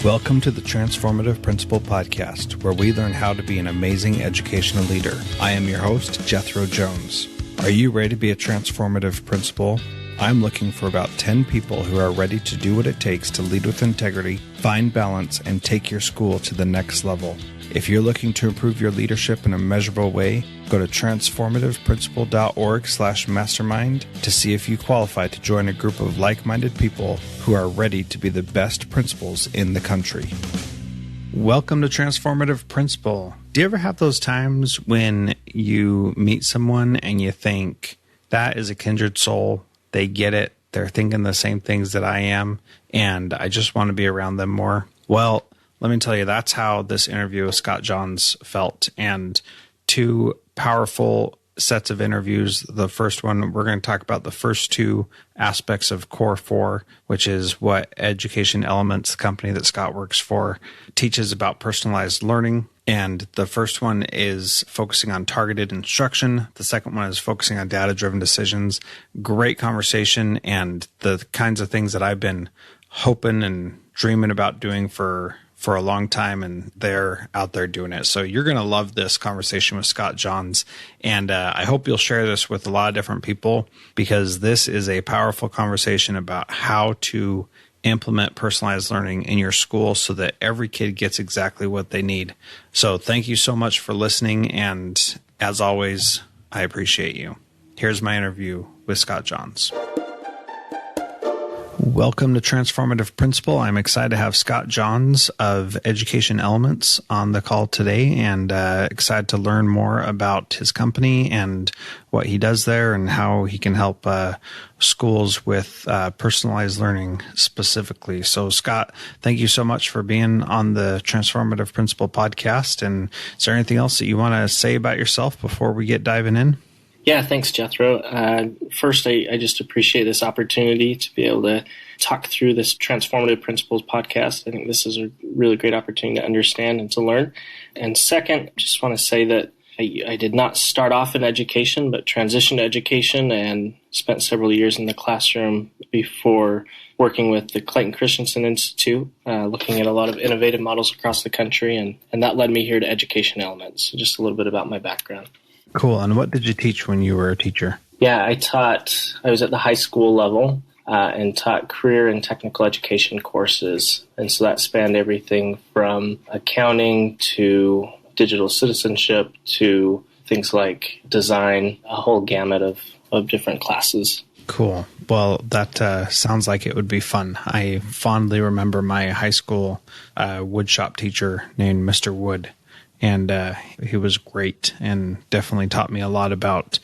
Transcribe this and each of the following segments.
Welcome to the Transformative Principal podcast, where we learn how to be an amazing educational leader. I am your host, Jethro Jones. Are you ready to be a transformative principal? I'm looking for about 10 people who are ready to do what it takes to lead with integrity, find balance, and take your school to the next level. If you're looking to improve your leadership in a measurable way, go to transformativeprincipal.org/mastermind to see if you qualify to join a group of like-minded people who are ready to be the best principals in the country. Welcome to Transformative Principal. Do you ever have those times when you meet someone and you think, that is a kindred soul, they get it, they're thinking the same things that I am, and I just want to be around them more? Well, let me tell you, that's how this interview with Scott Johns felt. And two powerful sets of interviews. The first one, we're going to talk about the first two aspects of Core 4, which is what Education Elements, the company that Scott works for, teaches about personalized learning. And the first one is focusing on targeted instruction. The second one is focusing on data-driven decisions. Great conversation, and the kinds of things that I've been hoping and dreaming about doing for a long time, and they're out there doing it. So you're going to love this conversation with Scott Johns, and I hope you'll share this with a lot of different people, because this is a powerful conversation about how to implement personalized learning in your school so that every kid gets exactly what they need. So thank you so much for listening, and as always, I appreciate you. Here's my interview with Scott Johns. Welcome to Transformative Principal. I'm excited to have Scott Johns of Education Elements on the call today, and excited to learn more about his company and what he does there and how he can help schools with personalized learning specifically. So, Scott, thank you so much for being on the Transformative Principal podcast. And is there anything else that you want to say about yourself before we get diving in? Yeah, thanks, Jethro. First, I just appreciate this opportunity to be able to talk through this Transformative Principles podcast. I think this is a really great opportunity to understand and to learn. And second, just want to say that I did not start off in education, but transitioned to education and spent several years in the classroom before working with the Clayton Christensen Institute, looking at a lot of innovative models across the country. And that led me here to Education Elements. So just a little bit about my background. Cool. And what did you teach when you were a teacher? Yeah, I was at the high school level and taught career and technical education courses. And so that spanned everything from accounting to digital citizenship to things like design, a whole gamut of different classes. Cool. Well, that sounds like it would be fun. I fondly remember my high school woodshop teacher named Mr. Wood. And he was great and definitely taught me a lot about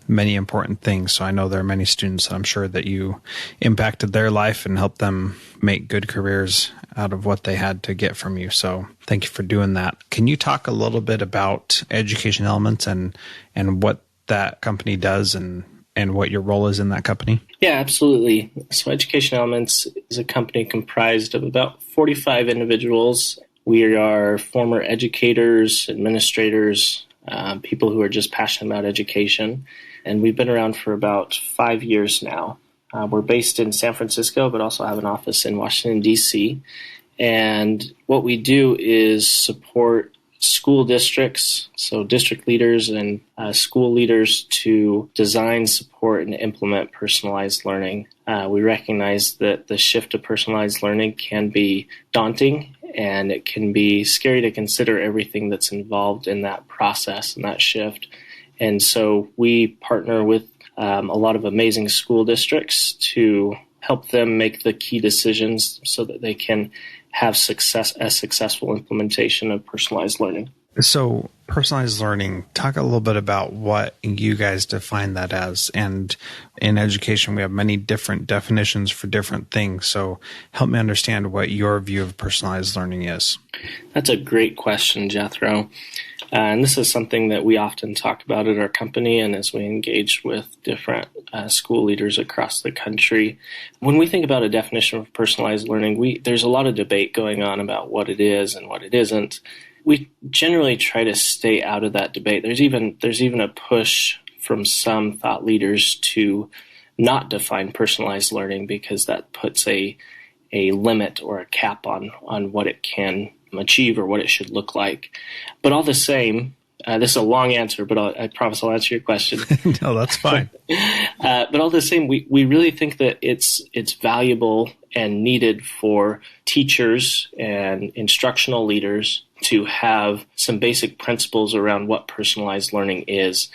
many important things. So I know there are many students that I'm sure that you impacted their life and helped them make good careers out of what they had to get from you. So thank you for doing that. Can you talk a little bit about Education Elements and what that company does and what your role is in that company? Yeah, absolutely. So Education Elements is a company comprised of about 45 individuals. We are former educators, administrators, people who are just passionate about education. And we've been around for about 5 years now. We're based in San Francisco, but also have an office in Washington, D.C. And what we do is support school districts, so district leaders and school leaders, to design, support, and implement personalized learning. We recognize that the shift to personalized learning can be daunting, and it can be scary to consider everything that's involved in that process and that shift. And so we partner with a lot of amazing school districts to help them make the key decisions so that they can have successful implementation of personalized learning. So personalized learning, talk a little bit about what you guys define that as. And in education, we have many different definitions for different things. So help me understand what your view of personalized learning is. That's a great question, Jethro. And this is something that we often talk about at our company and as we engage with different school leaders across the country. When we think about a definition of personalized learning, there's a lot of debate going on about what it is and what it isn't. We generally try to stay out of that debate. There's even a push from some thought leaders to not define personalized learning because that puts a a limit or a cap on what it can achieve or what it should look like. But all the same, this is a long answer, but I promise I'll answer your question. No, that's fine. But all the same, we really think that it's valuable and needed for teachers and instructional leaders to have some basic principles around what personalized learning is.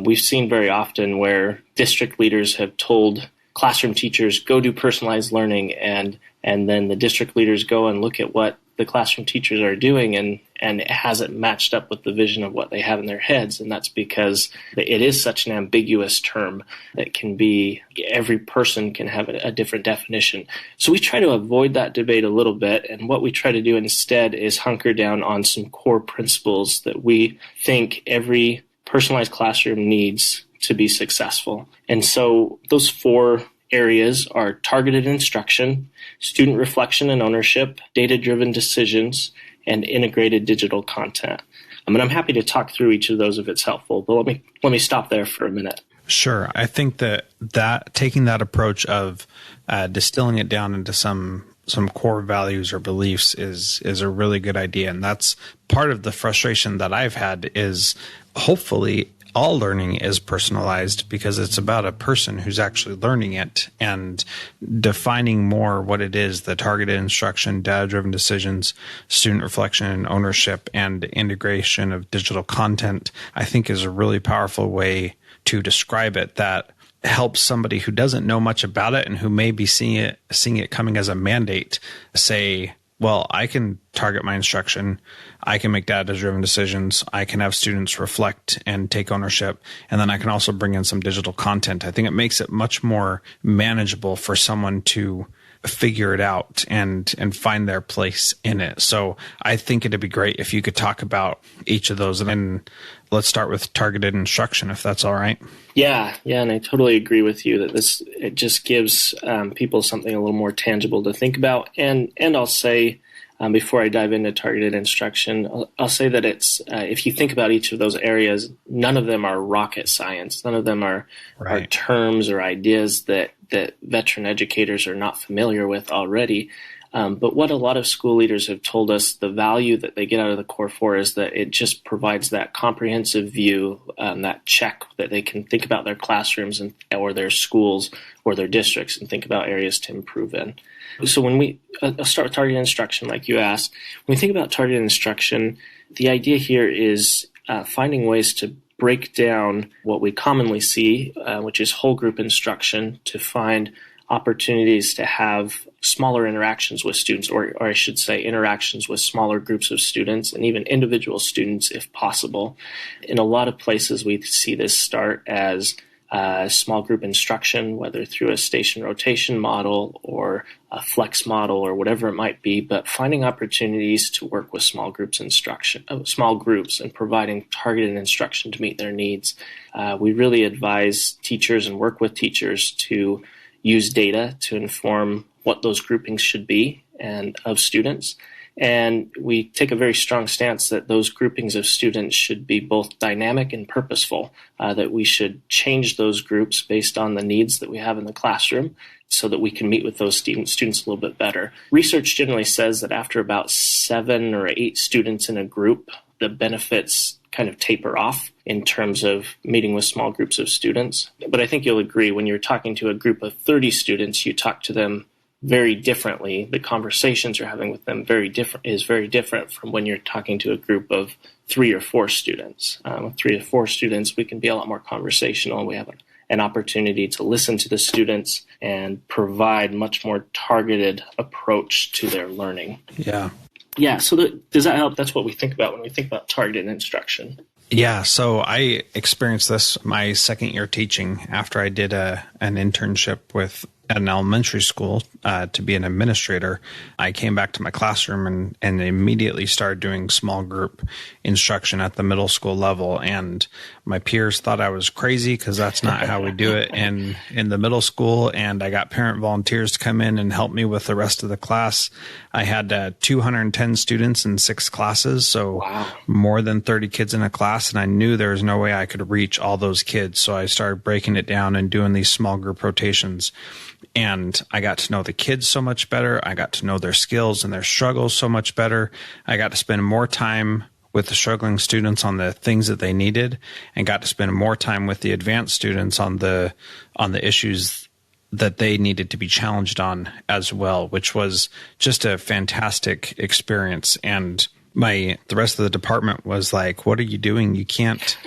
We've seen very often where district leaders have told classroom teachers, go do personalized learning, and then the district leaders go and look at what the classroom teachers are doing, and it hasn't matched up with the vision of what they have in their heads. And that's because it is such an ambiguous term that can be, every person can have a different definition. So we try to avoid that debate a little bit. And what we try to do instead is hunker down on some core principles that we think every personalized classroom needs to be successful. And so those 4 areas are targeted instruction, student reflection and ownership, data-driven decisions, and integrated digital content. And I'm happy to talk through each of those if it's helpful, but let me stop there for a minute. Sure. I think that taking that approach of distilling it down into some core values or beliefs is a really good idea. And that's part of the frustration that I've had is hopefully all learning is personalized because it's about a person who's actually learning it, and defining more what it is, the targeted instruction, data-driven decisions, student reflection and ownership, and integration of digital content, I think is a really powerful way to describe it that helps somebody who doesn't know much about it and who may be seeing it coming as a mandate say, well, I can target my instruction, I can make data-driven decisions, I can have students reflect and take ownership, and then I can also bring in some digital content. I think it makes it much more manageable for someone to figure it out and find their place in it. So I think it'd be great if you could talk about each of those. And let's start with targeted instruction, if that's all right. Yeah, and I totally agree with you that it just gives people something a little more tangible to think about. And I'll say, before I dive into targeted instruction, I'll say that it's if you think about each of those areas, none of them are rocket science. None of them are terms or ideas that veteran educators are not familiar with already. But what a lot of school leaders have told us, the value that they get out of the Core 4 is that it just provides that comprehensive view, that check that they can think about their classrooms or their schools or their districts and think about areas to improve in. So when I'll start with targeted instruction, like you asked. When we think about targeted instruction, the idea here is finding ways to break down what we commonly see, which is whole group instruction, to find opportunities to have smaller interactions with students, or I should say interactions with smaller groups of students and even individual students if possible. In a lot of places, we see this start as small group instruction, whether through a station rotation model or a flex model or whatever it might be, but finding opportunities to work with small groups and providing targeted instruction to meet their needs. We really advise teachers and work with teachers to use data to inform what those groupings should be and of students. And we take a very strong stance that those groupings of students should be both dynamic and purposeful, that we should change those groups based on the needs that we have in the classroom so that we can meet with those students a little bit better. Research generally says that after about 7 or 8 students in a group, the benefits kind of taper off in terms of meeting with small groups of students. But I think you'll agree when you're talking to a group of 30 students, you talk to them very differently. The conversations you're having with them is very different from when you're talking to a group of 3 or 4 students. With 3 or 4 students, we can be a lot more conversational. We have an opportunity to listen to the students and provide much more targeted approach to their learning. Yeah, so does that help? That's what we think about when we think about targeted instruction. Yeah, so I experienced this my second year teaching after I did an internship with an elementary school to be an administrator. I came back to my classroom and immediately started doing small group instruction at the middle school level. And my peers thought I was crazy because that's not how we do it in the middle school. And I got parent volunteers to come in and help me with the rest of the class. I had 210 students in 6 classes, so more than 30 kids in a class. And I knew there was no way I could reach all those kids. So I started breaking it down and doing these small group rotations. And I got to know the kids so much better. I got to know their skills and their struggles so much better. I got to spend more time with the struggling students on the things that they needed, and got to spend more time with the advanced students on the issues that they needed to be challenged on as well, which was just a fantastic experience. And the rest of the department was like, what are you doing? You can't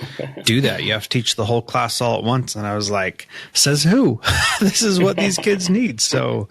do that. You have to teach the whole class all at once. And I was like, says who? This is what these kids need. So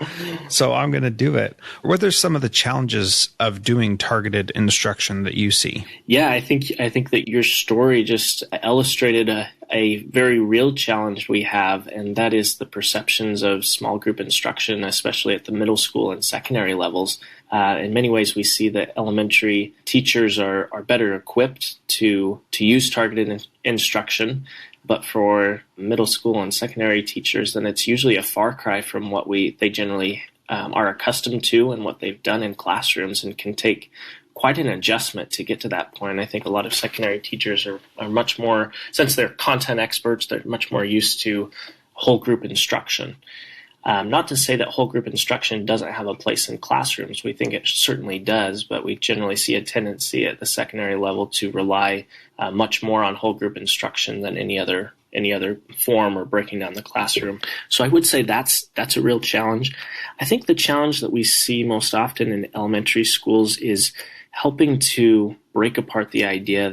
I'm going to do it. What are some of the challenges of doing targeted instruction that you see? Yeah, I think that your story just illustrated a very real challenge we have, and that is the perceptions of small group instruction, especially at the middle school and secondary levels. In many ways, we see that elementary teachers are better equipped to use targeted instruction, but for middle school and secondary teachers, then it's usually a far cry from what they generally are accustomed to and what they've done in classrooms, and can take quite an adjustment to get to that point. I think a lot of secondary teachers are much more, since they're content experts, they're much more used to whole group instruction. Not to say that whole group instruction doesn't have a place in classrooms. We think it certainly does, but we generally see a tendency at the secondary level to rely much more on whole group instruction than any other form or breaking down the classroom. So I would say that's a real challenge. I think the challenge that we see most often in elementary schools is helping to break apart the idea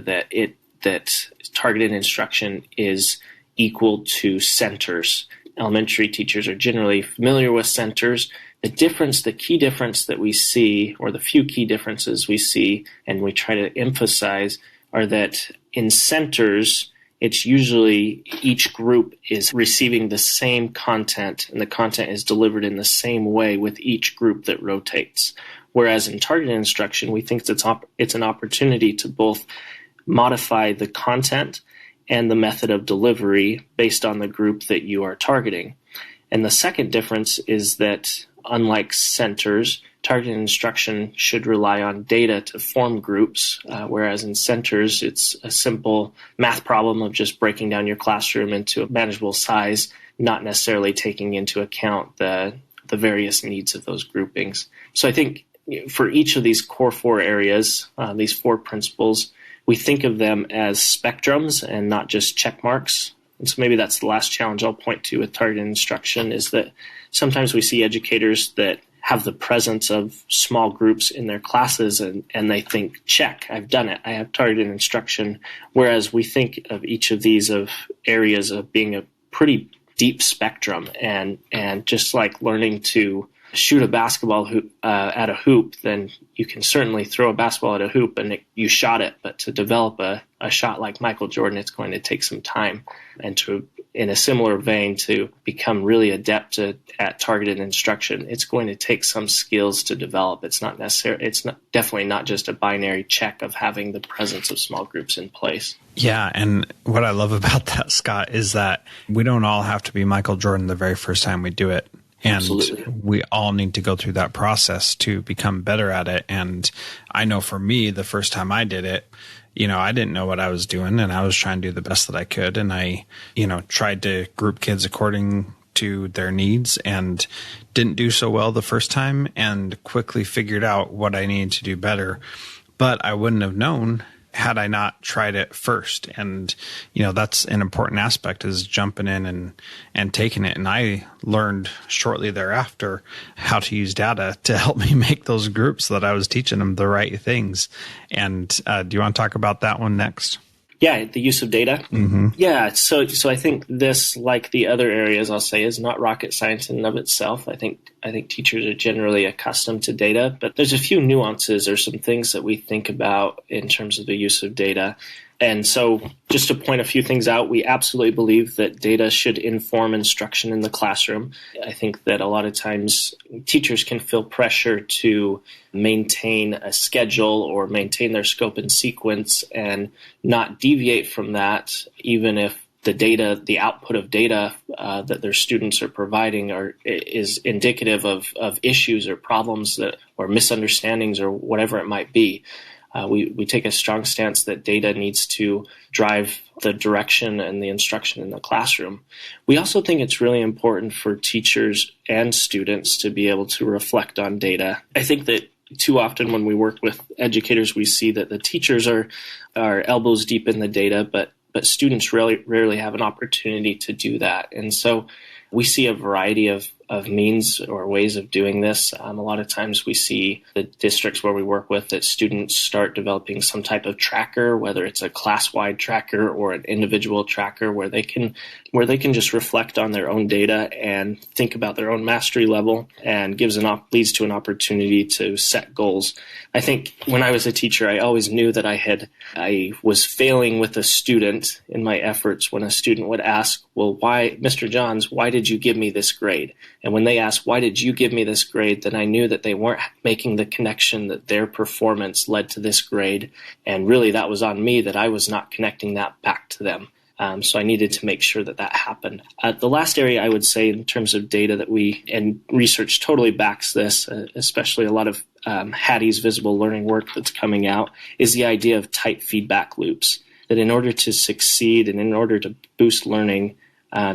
that targeted instruction is equal to centers. Elementary teachers are generally familiar with centers. The key difference that we see, or the few key differences we see, and we try to emphasize, are that in centers, it's usually each group is receiving the same content, and the content is delivered in the same way with each group that rotates. Whereas in targeted instruction, we think it's an opportunity to both modify the content and the method of delivery based on the group that you are targeting. And the second difference is that, unlike centers, targeted instruction should rely on data to form groups, whereas in centers, it's a simple math problem of just breaking down your classroom into a manageable size, not necessarily taking into account the various needs of those groupings. So I think for each of these core four areas, these four principles, we think of them as spectrums and not just check marks. And so maybe that's the last challenge I'll point to with targeted instruction, is that sometimes we see educators that have the presence of small groups in their classes and they think, check, I've done it, I have targeted instruction. Whereas we think of each of these of areas of being a pretty deep spectrum, and just like learning to shoot a basketball at a hoop, then you can certainly throw a basketball at a hoop and you shot it. But to develop a shot like Michael Jordan, it's going to take some time. And in a similar vein, to become really adept at targeted instruction, it's going to take some skills to develop. It's definitely not just a binary check of having the presence of small groups in place. Yeah, and what I love about that, Scott, is that we don't all have to be Michael Jordan the very first time we do it. And Absolutely. We all need to go through that process to become better at it. And I know for me, the first time I did it, I didn't know what I was doing, and I was trying to do the best that I could. And I, tried to group kids according to their needs, and didn't do so well the first time, and quickly figured out what I needed to do better. But I wouldn't have known had I not tried it first. And, that's an important aspect, is jumping in and taking it. And I learned shortly thereafter how to use data to help me make those groups so that I was teaching them the right things. And do you want to talk about that one next? Yeah, the use of data. Mm-hmm. Yeah, so I think this, like the other areas, I'll say, is not rocket science in and of itself. I think teachers are generally accustomed to data, but there's a few nuances or some things that we think about in terms of the use of data. And so just to point a few things out, we absolutely believe that data should inform instruction in the classroom. I think that a lot of times teachers can feel pressure to maintain a schedule or maintain their scope and sequence and not deviate from that, even if the output of data that their students are providing is indicative of issues or problems or misunderstandings or whatever it might be. We take a strong stance that data needs to drive the direction and the instruction in the classroom. We also think it's really important for teachers and students to be able to reflect on data. I think that too often when we work with educators, we see that the teachers are elbows deep in the data, but students rarely have an opportunity to do that. And so we see a variety of means or ways of doing this. A lot of times we see the districts where we work with that students start developing some type of tracker, whether it's a class-wide tracker or an individual tracker where they can just reflect on their own data and think about their own mastery level, and leads to an opportunity to set goals. I think when I was a teacher, I always knew that I was failing with a student in my efforts when a student would ask, well, why, Mr. Johns, why did you give me this grade? And when they asked, why did you give me this grade, then I knew that they weren't making the connection that their performance led to this grade. And really that was on me, that I was not connecting that back to them. So I needed to make sure that happened. The last area I would say in terms of data and research totally backs this, especially a lot of Hattie's visible learning work that's coming out, is the idea of tight feedback loops. That in order to succeed and in order to boost learning,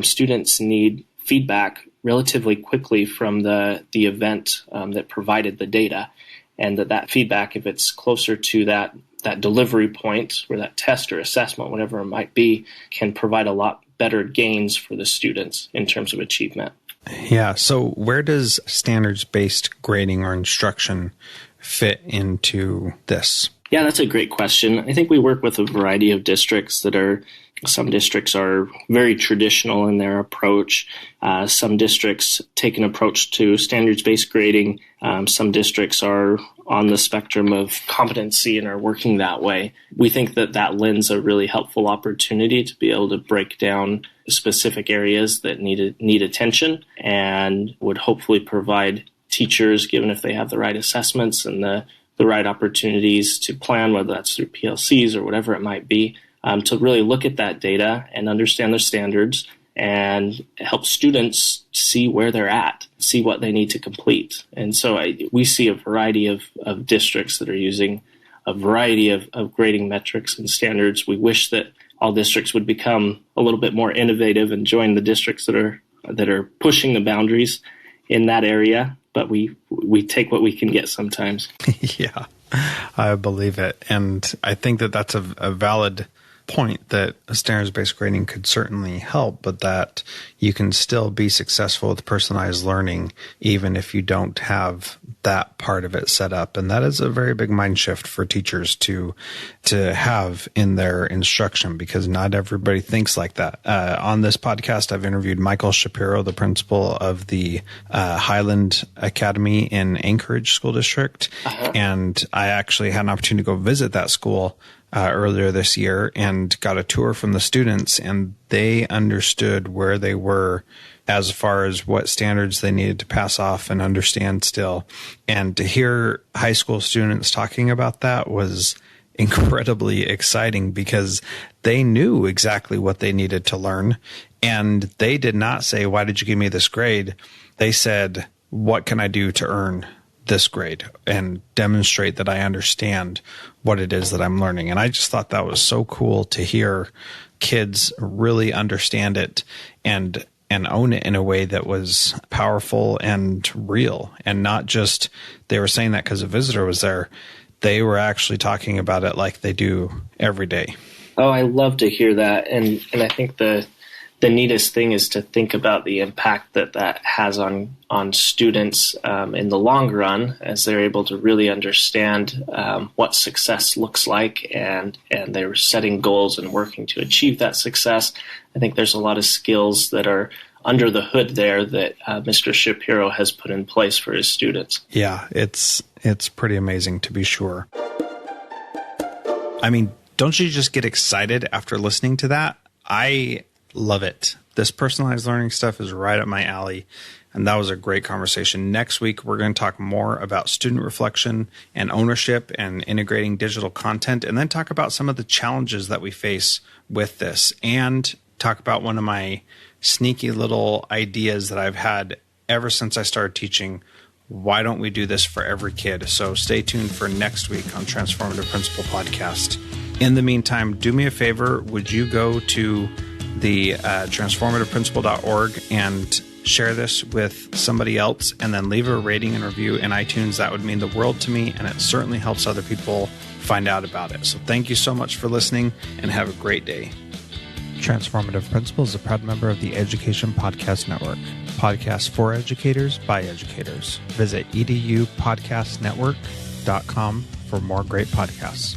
students need feedback relatively quickly from the event that provided the data, and that feedback, if it's closer to that delivery point or that test or assessment, whatever it might be, can provide a lot better gains for the students in terms of achievement. Yeah. So where does standards-based grading or instruction fit into this? Yeah, that's a great question. I think we work with a variety of districts some districts are very traditional in their approach. Some districts take an approach to standards-based grading. Some districts are on the spectrum of competency and are working that way. We think that lends a really helpful opportunity to be able to break down specific areas that need attention, and would hopefully provide teachers, given if they have the right assessments and the right opportunities to plan, whether that's through PLCs or whatever it might be, to really look at that data and understand their standards and help students see where they're at, see what they need to complete. And so we see a variety of districts that are using a variety of grading metrics and standards. We wish that all districts would become a little bit more innovative and join the districts that are pushing the boundaries in that area, but we take what we can get sometimes. Yeah, I believe it. And I think that's a valid point, that standards-based grading could certainly help, but that you can still be successful with personalized learning even if you don't have that part of it set up. And that is a very big mind shift for teachers to have in their instruction, because not everybody thinks like that. On this podcast, I've interviewed Michael Shapiro, the principal of the Highland Academy in Anchorage School District. Uh-huh. And I actually had an opportunity to go visit that school earlier this year and got a tour from the students, and they understood where they were as far as what standards they needed to pass off and understand still. And to hear high school students talking about that was incredibly exciting, because they knew exactly what they needed to learn. And they did not say, why did you give me this grade? They said, what can I do to earn this grade and demonstrate that I understand what it is that I'm learning? And I just thought that was so cool to hear kids really understand it and own it in a way that was powerful and real, and not just they were saying that because a visitor was there. They were actually talking about it like they do every day. Oh, I love to hear that. And I think the neatest thing is to think about the impact that has on students in the long run, as they're able to really understand what success looks like, and they're setting goals and working to achieve that success. I think there's a lot of skills that are under the hood there that Mr. Shapiro has put in place for his students. Yeah, it's pretty amazing, to be sure. I mean, don't you just get excited after listening to that? I love it. This personalized learning stuff is right up my alley, and that was a great conversation. Next week, we're going to talk more about student reflection and ownership and integrating digital content, and then talk about some of the challenges that we face with this, and talk about one of my sneaky little ideas that I've had ever since I started teaching why don't we do this for every kid? So stay tuned for next week on Transformative Principal Podcast. In the meantime, do me a favor. Would you go to the transformativeprincipal.org and share this with somebody else, and then leave a rating and review in iTunes? That would mean the world to me, and it certainly helps other people find out about it. So thank you so much for listening, and have a great day. Transformative Principal is a proud member of the Education Podcast Network. Podcasts for educators by educators. Visit edupodcastnetwork.com for more great podcasts.